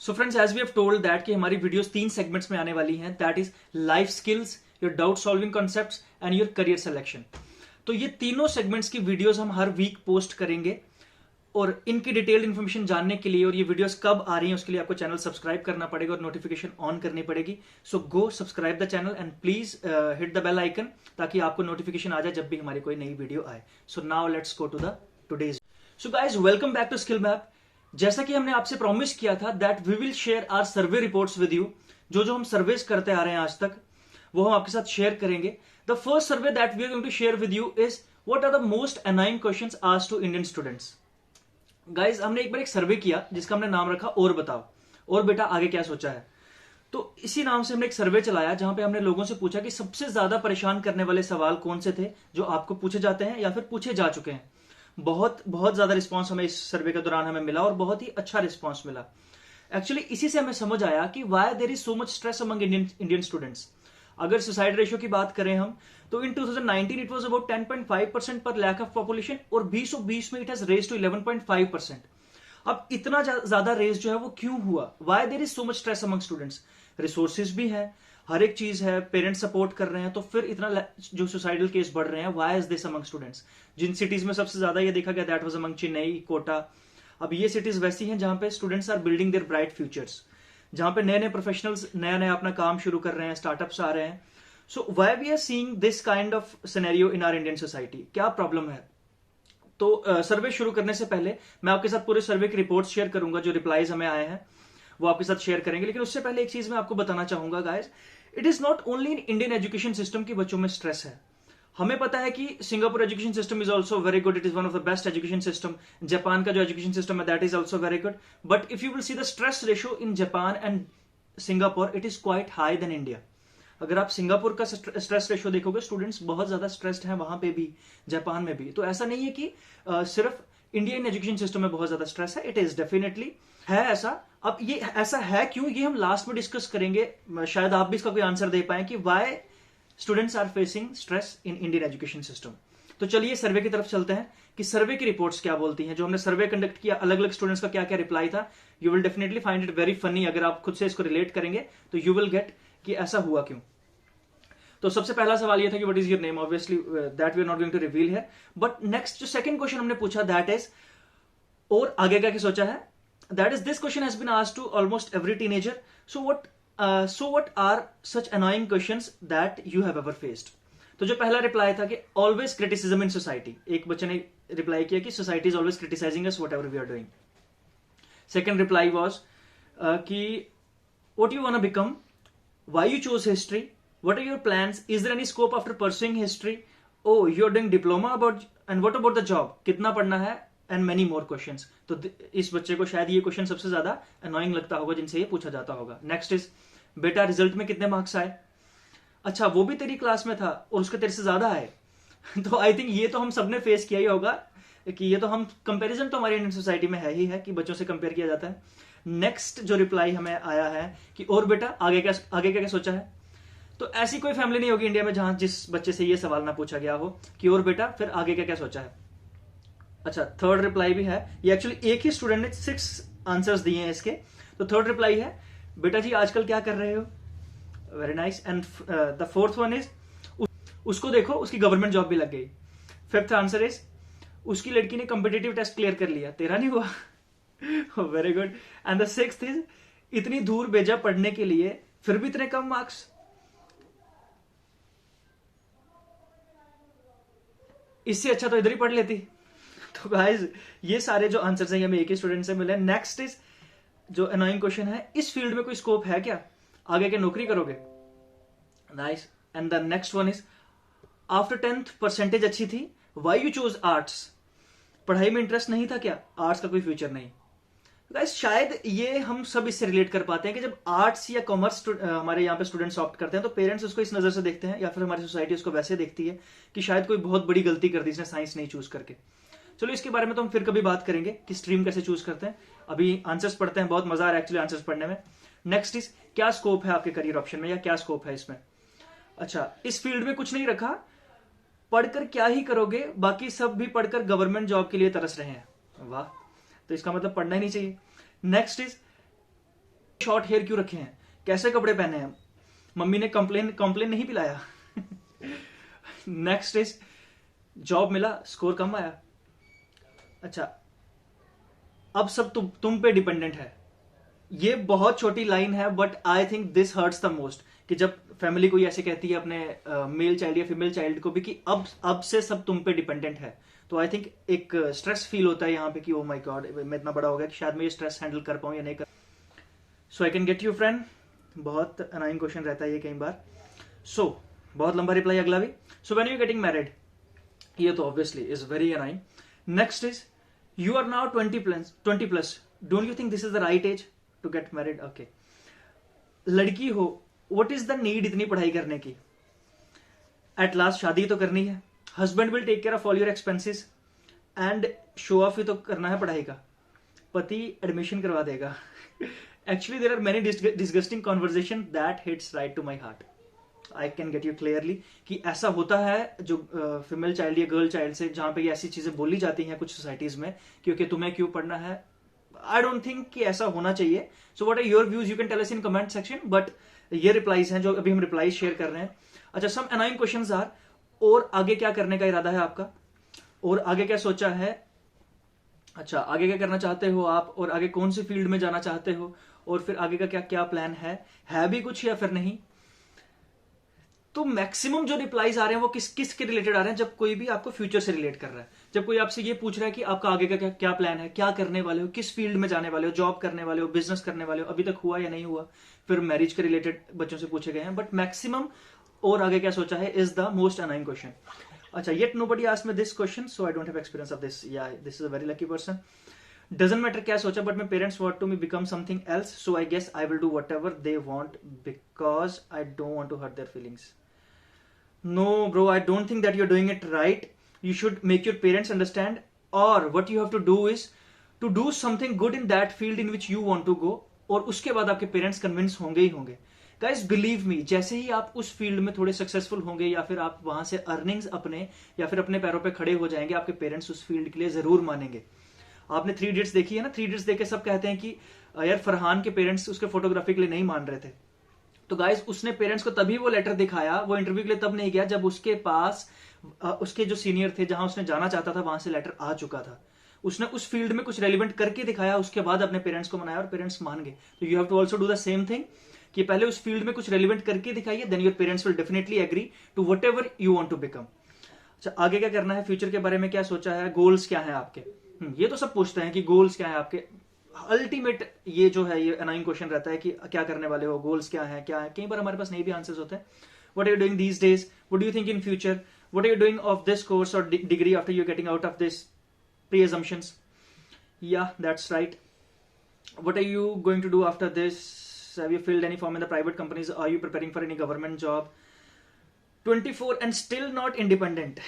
So friends, as we have told that कि हमारी videos 3 segments में आने वाली हैं, that is life skills, your doubt solving concepts and your career selection. तो ये तीनों सेगमेंट्स की वीडियोस हम हर वीक पोस्ट करेंगे और इनकी डिटेल्ड इन्फॉर्मेशन जानने के लिए और ये वीडियोस कब आ रही हैं उसके लिए आपको चैनल सब्सक्राइब करना पड़ेगा और नोटिफिकेशन ऑन करनी पड़ेगी। So go subscribe the channel and please hit the bell icon ताकि आपको नोटिफिकेशन आ जाए जब भी हमारी कोई नई वीडियो आए। So now let's go to the today's. So guys, welcome back to skill map. जैसा कि हमने आपसे प्रॉमिस किया था that we will share our survey reports with you. जो हम सर्वेस करते आ रहे हैं आज तक वो हम आपके साथ शेयर करेंगे। The first survey that we are going to share with you is what are the most annoying questions asked to Indian students. Guys, हमने एक बार एक सर्वे किया जिसका हमने नाम रखा और बताओ, और बेटा आगे क्या सोचा है। तो इसी नाम से हमने एक सर्वे चलाया जहां पे हमने लोगों से पूछा कि सबसे ज्यादा परेशान करने वाले सवाल कौन से थे जो आपको पूछे जाते हैं या फिर पूछे जा चुके हैं। बहुत ज्यादा रिस्पांस हमें इस सर्वे के दौरान हमें मिला और बहुत ही अच्छा रिस्पांस मिला। एक्चुअली इसी से हमें समझ आया कि why there is so much stress among Indian students. अगर सुसाइड रेशियो की बात करें हम तो इन 2019 इट वाज अबाउट 10.5% पर लैक ऑफ पॉपुलेशन और 2020 में इट हैज रेज टू 11.5%। अब इतना ज्यादा रेज जो है वो क्यों हुआ? Why there is so much stress among students? Resources भी है, हर एक चीज है, पेरेंट्स सपोर्ट कर रहे हैं, तो फिर इतना जो सुसाइडल केस बढ़ रहे हैं, why is this among students? जिन सिटीज में सबसे ज्यादा ये देखा गया that was among Chennai, Kota. अब ये सिटीज वैसी हैं जहां पे students are building their bright futures, जहां पे नए नए प्रोफेशनल्स नया नया अपना काम शुरू कर रहे हैं, स्टार्टअप्स आ रहे हैं। So why we are seeing this kind of scenario in our Indian society? क्या प्रॉब्लम है? तो सर्वे शुरू करने से पहले मैं आपके साथ पूरे सर्वे की रिपोर्ट शेयर करूंगा, जो रिप्लाईज हमें आए हैं वो आपके साथ शेयर करेंगे। लेकिन उससे पहले एक चीज मैं आपको बताना चाहूंगा guys, it is not only in Indian education system की बच्चों में स्ट्रेस है। हमें पता है कि Singapore education system is also very good, it is one of the best education system. Japan का जो एजुकेशन सिस्टम है that is also very good, but if you will see the stress ratio in Japan and Singapore, it is quite high then India. अगर आप Singapore का stress ratio देखोगे, students बहुत ज्यादा stressed हैं वहां पे भी, जापान में भी। तो ऐसा नहीं है कि सिर्फ इंडियन एजुकेशन सिस्टम में बहुत ज्यादा स्ट्रेस है, इट इज डेफिनेटली है ऐसा। अब ये ऐसा है क्यों, ये हम लास्ट में डिस्कस करेंगे। शायद आप भी इसका कोई आंसर दे पाए कि why students are facing stress in Indian education system. तो चलिए सर्वे की तरफ चलते हैं कि सर्वे की रिपोर्ट्स क्या बोलती हैं। जो हमने सर्वे कंडक्ट किया, अलग अलग स्टूडेंट्स का क्या क्या रिप्लाई था, you will definitely find it very funny. अगर आप खुद से इसको रिलेट करेंगे तो यू विल गेट कि ऐसा हुआ क्यों। तो सबसे पहला सवाल ये था कि what is your name, obviously that we are not going to reveal here. But next जो सेकंड क्वेश्चन हमने पूछा दैट इज और आगे क्या सोचा है, that is this question has been asked to almost every teenager. So what are such annoying questions that you have ever faced? तो जो पहला रिप्लाई था कि ऑलवेज क्रिटिसिज्म इन सोसाइटी। एक बच्चे ने रिप्लाई किया कि society is always criticising us whatever we are doing. Second reply was कि what you want to become, why you chose history, what are your plans, is there any scope after pursuing history, oh you are doing diploma about, and what about the job, कितना पढ़ना है, and many more questions। तो इस बच्चे को शायद ये question सबसे ज्यादा अनोइंग लगता होगा जिनसे ये पूछा जाता होगा। नेक्स्ट इज बेटा रिजल्ट में कितने मार्क्स आए? अच्छा वो भी तेरी क्लास में था और उसके तेरे से ज्यादा आए। तो आई थिंक ये तो हम सबने फेस किया ही होगा कि ये तो हम कंपैरिजन तो हमारी इंडियन सोसाइटी में है ही है कि बच्चों से कंपेयर किया जाता है। नेक्स्ट जो रिप्लाई हमें आया है कि और बेटा आगे क्या सोचा है? तो ऐसी कोई फैमिली नहीं होगी इंडिया में जहां जिस बच्चे से ये सवाल ना पूछा गया हो कि और बेटा फिर आगे क्या सोचा है। अच्छा थर्ड रिप्लाई भी है, ये एक्चुअली एक ही स्टूडेंट ने 6 आंसर्स दिए हैं इसके। तो थर्ड रिप्लाई है बेटा जी आजकल क्या कर रहे हो, very nice. And the fourth one is उसको देखो उसकी गवर्नमेंट जॉब भी लग गई। फिफ्थ आंसर इज उसकी लड़की ने कॉम्पिटिटिव टेस्ट क्लियर कर लिया, तेरा नहीं हुआ। Very good. And the sixth is इतनी दूर भेजा पढ़ने के लिए फिर भी इतने कम मार्क्स, इससे अच्छा तो इधर ही पढ़ लेती। तो गाइस ये सारे जो आंसर्स हैं हमें एक ही स्टूडेंट से मिले। नेक्स्ट इज जो अनोइंग क्वेश्चन है, इस फील्ड में कोई स्कोप है क्या, आगे क्या नौकरी करोगे? Nice. And the next one is after 10th percentage अच्छी थी, व्हाई यू चोज आर्ट्स, पढ़ाई में इंटरेस्ट नहीं था क्या, आर्ट्स का कोई फ्यूचर नहीं। गाइस शायद ये हम सब इससे रिलेट कर पाते हैं कि जब आर्ट्स या कॉमर्स हमारे यहाँ पे स्टूडेंट्स ऑप्ट करते हैं तो पेरेंट्स उसको इस नजर से देखते हैं या फिर हमारी सोसाइटी उसको वैसे देखती है कि शायद कोई बहुत बड़ी गलती कर दी इसने साइंस नहीं चूज करके। चलो इसके बारे में तो हम फिर कभी बात करेंगे कि स्ट्रीम कैसे चूज करते हैं। अभी आंसर्स पढ़ते हैं, बहुत मजा आ रहा है एक्चुअली आंसर्स पढ़ने में। नेक्स्ट इज क्या स्कोप है आपके करियर ऑप्शन में या क्या स्कोप है इसमें। अच्छा इस फील्ड में कुछ नहीं रखा, पढ़कर क्या ही करोगे, बाकी सब भी पढ़कर गवर्नमेंट जॉब के लिए तरस रहे हैं। वाह, तो इसका मतलब पढ़ना ही नहीं चाहिए। नेक्स्ट इज शॉर्ट हेयर क्यों रखे हैं, कैसे कपड़े पहने हैं, मम्मी ने कंप्लेन नहीं पिलाया। नेक्स्ट इज जॉब मिला, स्कोर कम आया, अच्छा अब सब तुम पे डिपेंडेंट है। ये बहुत छोटी लाइन है but I think this hertz the most, कि जब फैमिली कोई ऐसे कहती है अपने मेल चाइल्ड या फीमेल चाइल्ड को भी कि अब से सब तुम पे डिपेंडेंट है, तो आई थिंक एक स्ट्रेस फील होता है यहाँ पे कि ओ माय गॉड मैं इतना बड़ा हो गया कि शायद मैं ये स्ट्रेस हैंडल कर पाऊं या नहीं कर। So I can get you friend, बहुत अनाइंग क्वेश्चन रहता है ये कई बार। सो बहुत लंबा रिप्लाई अगला भी। So when you getting married, ये तो obviously is very annoying. Next is you are now 20 plus, don't you think this is the right age to get married? Okay, लड़की हो, what is the need इतनी पढ़ाई करने की? At last शादी तो करनी है, husband will take care of all your expenses and show off भी तो करना है पढ़ाई का, पति एडमिशन करवा देगा। Actually there are many disgusting conversation that hits right to my heart. I can get you clearly कि ऐसा होता है जो फीमेल चाइल्ड या गर्ल चाइल्ड से, जहां पे ये ऐसी चीजें बोली जाती हैं कुछ सोसाइटीज में, क्योंकि तुम्हें क्यों पढ़ना है। आई डोंट थिंक कि ऐसा होना चाहिए। So what are your views, you can tell us in comment section. But ये रिप्लाईज हैं जो अभी हम रिप्लाईज शेयर कर रहे हैं। अच्छा, सम अनोइंग क्वेश्चंस आर, और आगे क्या करने का इरादा है आपका, और आगे क्या सोचा है, अच्छा आगे क्या करना चाहते हो आप, और आगे कौन सी फील्ड में जाना चाहते हो, और फिर आगे का क्या क्या प्लान है भी कुछ या फिर नहीं। तो मैक्सिमम जो रिप्लाईज आ रहे हैं वो किस के रिलेटेड आ रहे हैं, जब कोई भी आपको फ्यूचर से रिलेट कर रहा है, जब कोई आपसे ये पूछ रहा है कि आपका आगे का क्या प्लान है, क्या करने वाले हो, किस फील्ड में जाने वाले हो, जॉब करने वाले हो, बिजनेस करने वाले हो, अभी तक हुआ या नहीं हुआ। फिर मैरिज के रिलेटेड बच्चों से पूछे गए हैं, बट मैक्सिमम और आगे क्या सोचा है is the most annoying question. अच्छा, yet nobody asked me this question, so I don't have experience of this, या this is a very lucky person. Doesn't matter क्या सोचा, but my parents want to me become something else, so I guess I will do whatever they want because I don't want to hurt their feelings. No, bro, I don't think that you're doing it right. You should make your parents understand, or what you have to do is to do something good in that field in which you want to go, और उसके बाद आपके parents convince होंगे ही होंगे। Guys believe me, जैसे ही आप उस field में थोड़े सक्सेसफुल होंगे या फिर आप वहां से अर्निंग्स अपने या फिर अपने पैरों पे खड़े हो जाएंगे, आपके पेरेंट्स उस फील्ड के लिए जरूर मानेंगे। आपने 3 इडियट्स देखी है ना, 3 इडियट्स देख के सब कहते हैं कि यार फरहान के पेरेंट्स उसके फोटोग्राफी के लिए नहीं मान रहे थे। तो गाइस उसने पेरेंट्स को तभी वो लेटर दिखाया, वो इंटरव्यू के लिए तब नहीं गया जब उसके पास उसके जो सीनियर थे, जहां उसने जाना चाहता था वहां से लेटर आ चुका था। उसने उस फील्ड में कुछ रेलिवेंट करके दिखाया, उसके बाद अपने पेरेंट्स को मनाया और पेरेंट्स मान गए। तो you have to also do the same thing, कि पहले उस फील्ड में कुछ रेलिवेंट करके दिखाइए, then your parents will definitely agree to whatever you want to become. अच्छा, आगे क्या करना है, फ्यूचर के बारे में क्या सोचा है, गोल्स क्या है आपके। ये तो सब पूछते हैं कि गोल्स क्या है आपके। अल्टीमेट ये जो है ये अनाइंग क्वेश्चन रहता है कि क्या करने वाले हो, गोल्स क्या है, क्या है। कई बार हमारे पास नहीं भी आंसर्स होते हैं। What are you doing these days, what do you think in future, what are you doing of this course और degree after you getting out of this pre assumptions, yeah that's right, what are you going to do after this, have you filled any form in the private companies, are you preparing for any government job, 24 and still not independent।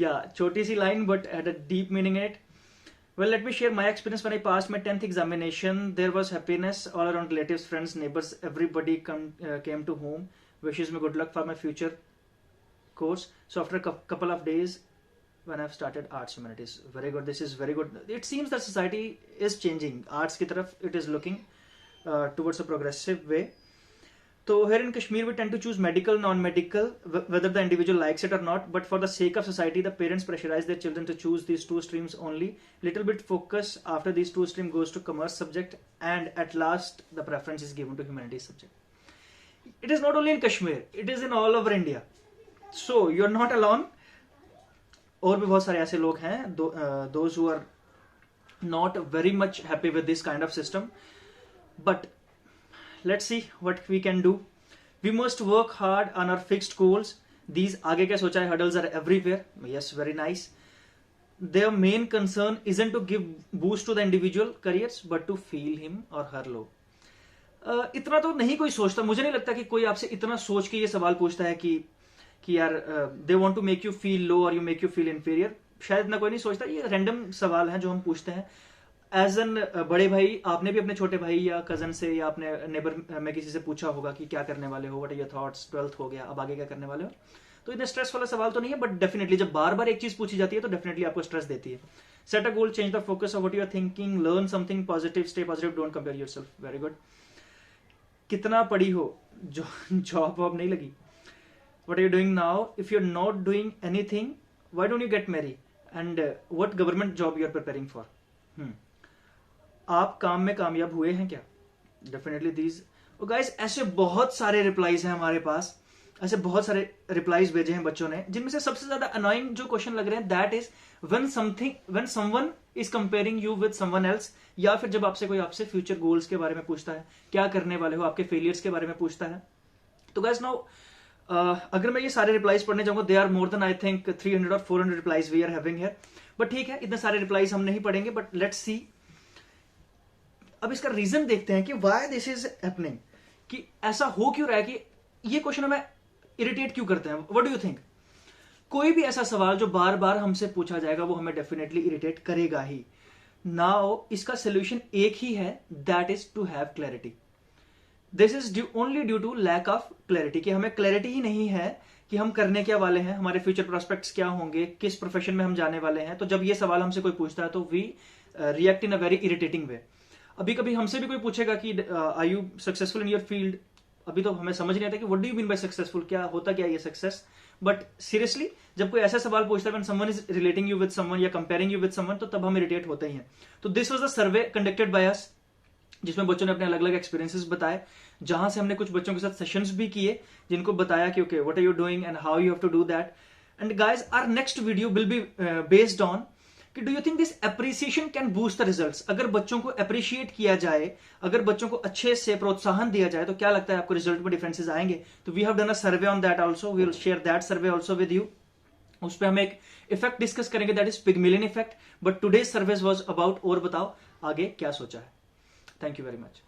yeah, छोटी सी line but had a deep meaning in it। Well, let me share my experience when I passed my 10th examination. There was happiness all around, relatives, friends, neighbors, everybody came to home, wishes me good luck for my future course. So after a couple of days, when I've started arts humanities, very good. This is very good. It seems that society is changing. Arts की तरफ it is looking towards a progressive way. So here in Kashmir, we tend to choose medical, non-medical, whether the individual likes it or not. But for the sake of society, the parents pressurize their children to choose these 2 streams only. Little bit focus after these 2 streams goes to commerce subject, and at last the preference is given to humanities subject. It is not only in Kashmir; it is in all over India. So you're not alone. और भी बहुत सारे ऐसे लोग हैं, those who are not very much happy with this kind of system. But let's see what we can do. We must work hard on our fixed goals. These आगे क्या सोचा है, hurdles are everywhere. Yes, very nice. Their main concern isn't to give boost to the individual careers, but to feel him or her low. इतना तो नहीं कोई सोचता, मुझे नहीं लगता कि कोई आपसे इतना सोच के ये सवाल पूछता है कि यार they want to make you feel low और you make you feel inferior. शायद इतना कोई नहीं सोचता। ये रैंडम सवाल है जो हम पूछते हैं एज एन बड़े भाई। आपने भी अपने छोटे भाई या कजन से या अपने नेबर में किसी से पूछा होगा कि क्या करने वाले हो, what are your thoughts, 12th हो गया, अब आगे क्या करने वाले हो। तो इतना स्ट्रेस वाला सवाल तो नहीं है, बट डेफिनेटली जब बार बार एक चीज पूछी जाती है तो डेफिनेटली आपको स्ट्रेस देती है। Set a goal, change the focus of what you are thinking, learn something positive, stay positive, don't compare yourself. Very good. कितना पढ़ी हो, जॉब वॉब नहीं लगी? What are you doing now? If you're not doing anything, why don't you get married? And what government job you are preparing for? आप काम में कामयाब हुए हैं क्या? Definitely these. Oh guys, ऐसे बहुत सारे रिप्लाईज हैं हमारे पास, ऐसे बहुत सारे रिप्लाईज भेजे हैं बच्चों ने, जिनमें से सबसे ज्यादा अनोइंग जो क्वेश्चन लग रहे हैं that is when someone is comparing you with someone else, या फिर जब आपसे कोई आपसे फ्यूचर गोल्स के बारे में पूछता है, क्या करने वाले हो, आपके फेलियर्स के बारे में पूछता है. तो गाइस नाउ अगर मैं ये सारे रिप्लाईज पढ़ने जाऊंगा, they are more than I think 300 और 400 replies we are having here. But ठीक है, इतने सारे रिप्लाईज हम नहीं पढ़ेंगे, बट लेट्स सी. अब इसका रीजन देखते हैं कि व्हाई दिस इज हैपनिंग, कि ऐसा हो क्यों रहा है, कि ये क्वेश्चन हमें इरिटेट क्यों करते हैं. What do you think? कोई भी ऐसा सवाल जो बार बार हमसे पूछा जाएगा वो हमें डेफिनेटली इरिटेट करेगा ही. नाउ इसका सोल्यूशन एक ही है, that is to have clarity. This is only due to lack of clarity, कि हमें क्लैरिटी ही नहीं है कि हम करने क्या वाले हैं, हमारे फ्यूचर प्रोस्पेक्ट्स क्या होंगे, किस प्रोफेशन में हम जाने वाले हैं. तो जब ये सवाल हमसे कोई पूछता है तो we react in a very irritating way. अभी कभी हमसे भी कोई पूछेगा कि are you successful in your field, अभी तो हमें समझ नहीं आता कि what do you mean by successful, क्या होता क्या ये सक्सेस. बट सीरियसली जब कोई ऐसा सवाल पूछता है when someone is relating you with someone या कंपेयरिंग यू विद समवन, तो तब हम इरिटेट होते ही हैं. तो this was the survey conducted by us, जिसमें बच्चों ने अपने अलग अलग एक्सपीरियंसेस बताए, जहां से हमने कुछ बच्चों के साथ सेशंस भी किए, जिनको बताया कि okay what are you doing and how you have to do that. And guys our next video will be based on कि do you think this appreciation can boost the results. अगर बच्चों को appreciate किया जाए, अगर बच्चों को अच्छे से प्रोत्साहन दिया जाए, तो क्या लगता है आपको रिजल्ट में डिफरेंसेस आएंगे. तो we have done a survey on that also, we will share that survey also with you. उस पर हम एक इफेक्ट डिस्कस करेंगे, that is Pygmalion effect. But today's survey was about, और बताओ आगे क्या सोचा है. Thank you very much.